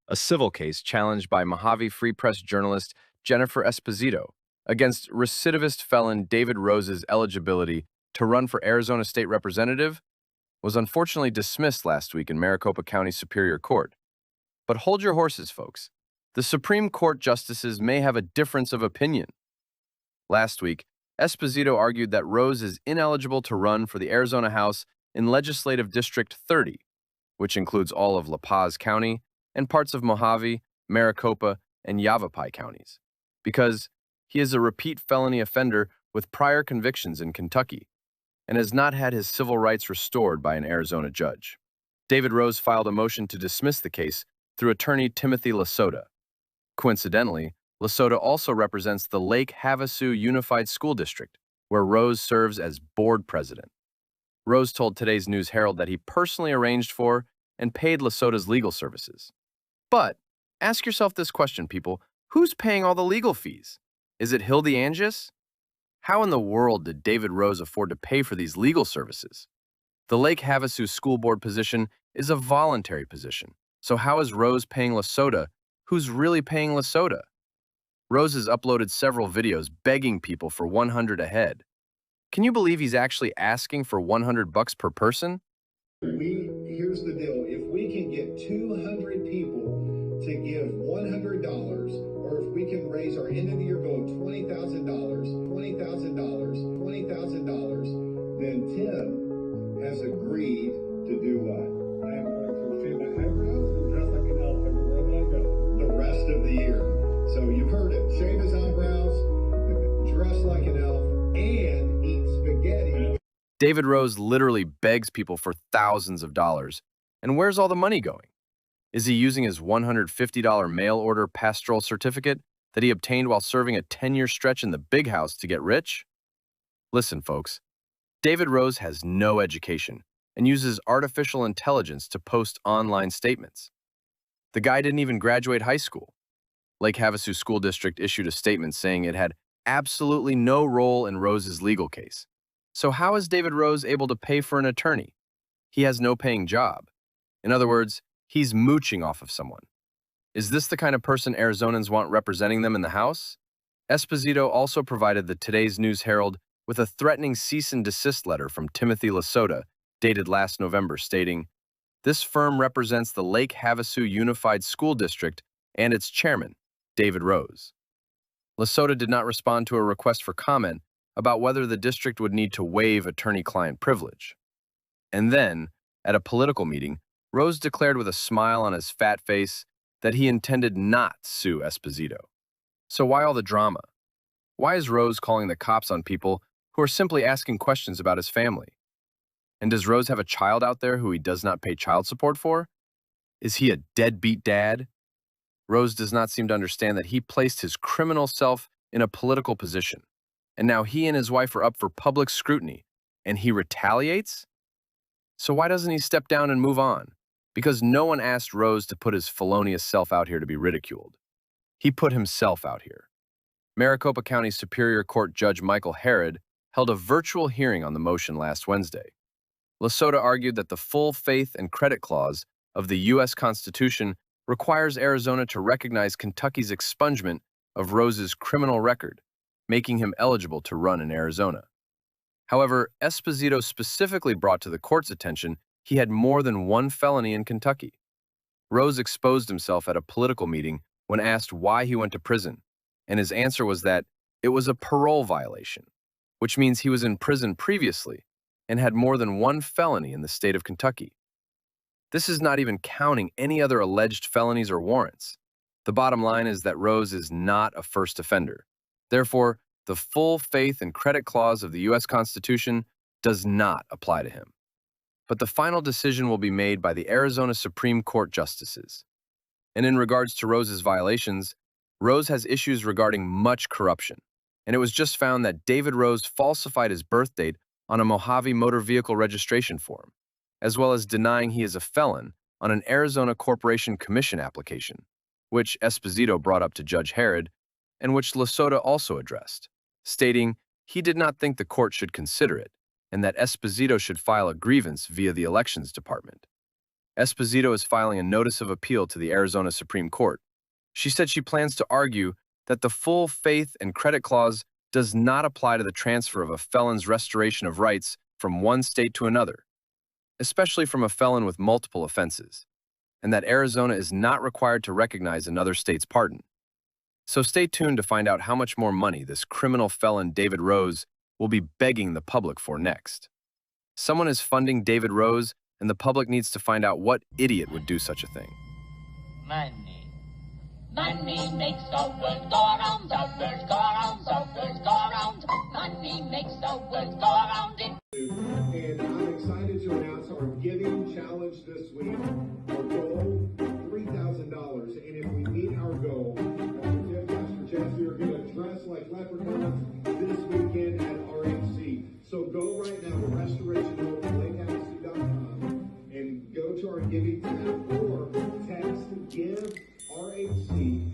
a civil case challenged by Mojave Free Press journalist Jennifer Esposito against recidivist felon David Rose's eligibility to run for Arizona State Representative was unfortunately dismissed last week in Maricopa County Superior Court. But hold your horses, folks. The Supreme Court justices may have a difference of opinion. Last week, Esposito argued that Rose is ineligible to run for the Arizona House in Legislative District 30, which includes all of La Paz County and parts of Mojave, Maricopa, and Yavapai counties, because he is a repeat felony offender with prior convictions in Kentucky and has not had his civil rights restored by an Arizona judge. David Rose filed a motion to dismiss the case through attorney Timothy Lasota. Coincidentally, Lasota also represents the Lake Havasu Unified School District, where Rose serves as board president. Rose told today's News Herald that he personally arranged for and paid Lasota's legal services. But ask yourself this question, people. Who's paying all the legal fees? Is it Hildy Angus? How in the world did David Rose afford to pay for these legal services? The Lake Havasu school board position is a voluntary position. So how is Rose paying Lasota, who's really paying Lasota? Rose has uploaded several videos begging people for $100 a head. Can you believe he's actually asking for $100 per person? Here's the deal. If we can get 200 people to give $100, or if we can raise our end of the year goal of $20,000, then Tim has agreed to do what? I am going to shave my eyebrows and dress like an elf everywhere that I go. The rest of the year. So you've heard it. Shave his eyebrows, dress like an elf, and eat spaghetti. David Rose literally begs people for thousands of dollars. And where's all the money going? Is he using his $150 mail-order pastoral certificate that he obtained while serving a 10-year stretch in the big house to get rich? Listen, folks, David Rose has no education and uses artificial intelligence to post online statements. The guy didn't even graduate high school. Lake Havasu School District issued a statement saying it had absolutely no role in Rose's legal case. So how is David Rose able to pay for an attorney? He has no paying job. In other words, he's mooching off of someone. Is this the kind of person Arizonans want representing them in the House? Esposito also provided the Today's News Herald with a threatening cease and desist letter from Timothy Lasota, dated last November, stating, "This firm represents the Lake Havasu Unified School District and its chairman, David Rose." Lasota did not respond to a request for comment about whether the district would need to waive attorney-client privilege. And then, at a political meeting, Rose declared with a smile on his fat face that he intended not sue Esposito. So why all the drama? Why is Rose calling the cops on people who are simply asking questions about his family? And does Rose have a child out there who he does not pay child support for? Is he a deadbeat dad? Rose does not seem to understand that he placed his criminal self in a political position, and now he and his wife are up for public scrutiny, and he retaliates? So why doesn't he step down and move on? Because no one asked Rose to put his felonious self out here to be ridiculed. He put himself out here. Maricopa County Superior Court Judge Michael Herod held a virtual hearing on the motion last Wednesday. Lasota argued that the full faith and credit clause of the U.S. Constitution requires Arizona to recognize Kentucky's expungement of Rose's criminal record, making him eligible to run in Arizona. However, Esposito specifically brought to the court's attention he had more than one felony in Kentucky. Rose exposed himself at a political meeting when asked why he went to prison, and his answer was that it was a parole violation, which means he was in prison previously and had more than one felony in the state of Kentucky. This is not even counting any other alleged felonies or warrants. The bottom line is that Rose is not a first offender. Therefore, the full faith and credit clause of the U.S. Constitution does not apply to him. But the final decision will be made by the Arizona Supreme Court justices. And in regards to Rose's violations, Rose has issues regarding much corruption, and it was just found that David Rose falsified his birth date on a Mojave motor vehicle registration form, as well as denying he is a felon on an Arizona Corporation Commission application, which Esposito brought up to Judge Herod, and which Lasota also addressed, stating he did not think the court should consider it, and that Esposito should file a grievance via the Elections Department. Esposito is filing a notice of appeal to the Arizona Supreme Court. She said she plans to argue that the full faith and credit clause does not apply to the transfer of a felon's restoration of rights from one state to another, especially from a felon with multiple offenses, and that Arizona is not required to recognize another state's pardon. So stay tuned to find out how much more money this criminal felon David Rose will be begging the public for next. Someone is funding David Rose, and the public needs to find out what idiot would do such a thing. Money. Money makes the world go around, the world go around, the world go around. Money makes the world go around. And I'm excited to announce our giving challenge this week. Our goal, $3,000. And if we meet our goal, Pastor Jess, we are going to dress like leprechauns this weekend at RHC. So go right now to restorationhope.com and go to our giving tab or text give RHC